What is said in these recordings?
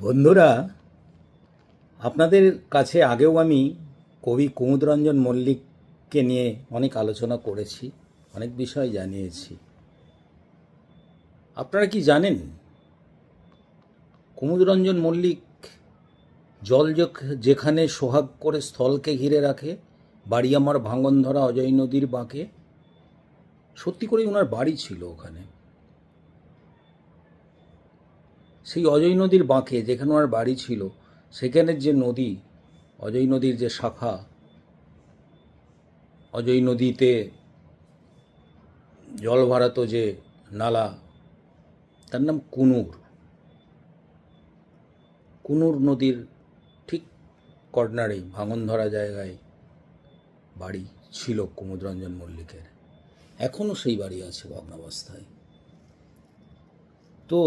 বন্ধুরা, আপনাদের কাছে আগেও আমি কবি কুমুদরঞ্জন মল্লিককে নিয়ে অনেক আলোচনা করেছি, অনেক বিষয় জানিয়েছি। আপনারা কি জানেন কুমুদরঞ্জন মল্লিক জল যেখানে সোহাগ করে স্থলকে ঘিরে রাখে, বাড়ি আমার ভাঙনধরা অজয় নদীর বাঁকে। সত্যি করে ওনার বাড়ি ছিল ওখানে, সেই অজয় নদীর বাঁকে যেখানে ওনার বাড়ি ছিল, সেখানের যে নদী, অজয় নদীর যে শাখা, অজয় নদীতে জল ভরাত যে নালা, তার নাম কুনুর। কুনুর নদীর ঠিক কর্নারেই ভাঙনধরা জায়গায় বাড়ি ছিল কুমুদরঞ্জন মল্লিকের। এখনও সেই বাড়ি আছে ভগ্নাবস্থায়। তো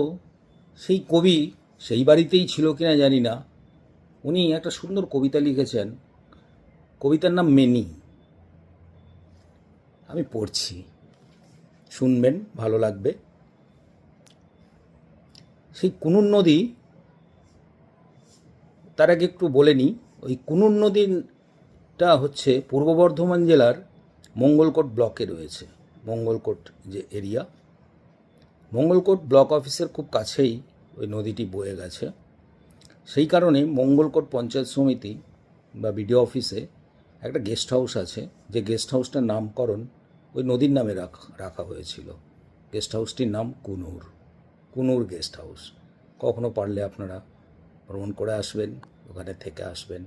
সেই কবি সেই বাড়িতেই ছিল কিনা জানি না, উনি একটা সুন্দর কবিতা লিখেছেন। কবিতার নাম মেনি। আমি পড়ছি, শুনবেন, ভালো লাগবে। সেই কুনুর নদী, তার আগে একটু বলে নিই, ওই কুনুর নদীটা হচ্ছে পূর্ব বর্ধমান জেলার মঙ্গলকোট ব্লকে রয়েছে। মঙ্গলকোট যে এরিয়া, মঙ্গলকোট ব্লক অফিসের খুব কাছেই ওই নদীটি বয়ে গেছে। সেই কারণে মঙ্গলকোট পঞ্চায়েত সমিতি বা বিডিও অফিসে একটা গেস্ট হাউস আছে, যে গেস্ট হাউসটার নামকরণ ওই নদীর নামে রাখা হয়েছিল। গেস্ট হাউসটির নাম কুনুর, কুনুর গেস্ট হাউস। কখনো পারলে আপনারা ভ্রমণ করে আসবেন, ওখানে থেকে আসবেন।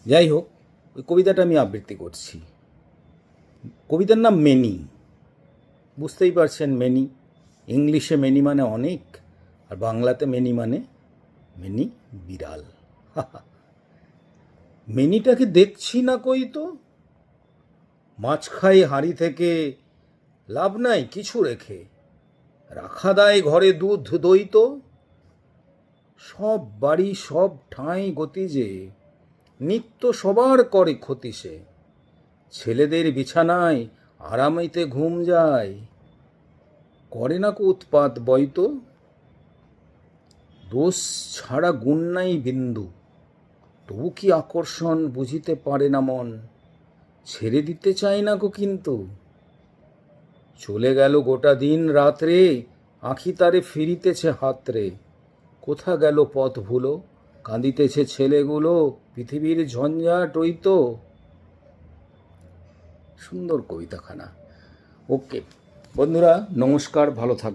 যাই হোক, ওই কবিতাটা আমি আবৃত্তি করছি। কবিতার নাম মেনি। বুঝতেই পারছেন, মেনি, ইংলিশে মেনি মানে অনেক, আর বাংলাতে মেনি মানে মেনি বিড়াল। মেনিটাকে দেখছি না কই তো, মাছ খাই হাঁড়ি থেকে, লাভ নাই কিছু রেখে, রাখা দায় ঘরে দুধ দই তো, সব বাড়ি সব ঠাঁই গতি যে, নিত্য সবার করে ক্ষতি সে, ছেলেদের বিছানায় আরামেতে ঘুম যায়, করে না কো উৎপাত বইতো, দোষ ছাড়া গুণ নাই বিন্দু, তবু কি আকর্ষণ বুঝিতে পারে না মন, ছেড়ে দিতে চায় না গো কিন্তু, চলে গেল গোটা দিন রাত্রে, আঁখি তারে ফিরিতেছে হাতরে, কোথা গেল পথ ভুলো, কাঁদিতেছে ছেলেগুলো, পৃথিবীর ঝঞ্ঝাট ওই তো। সুন্দর কবিতাখানা। ওকে বন্ধুরা, নমস্কার, ভালো থাকবেন।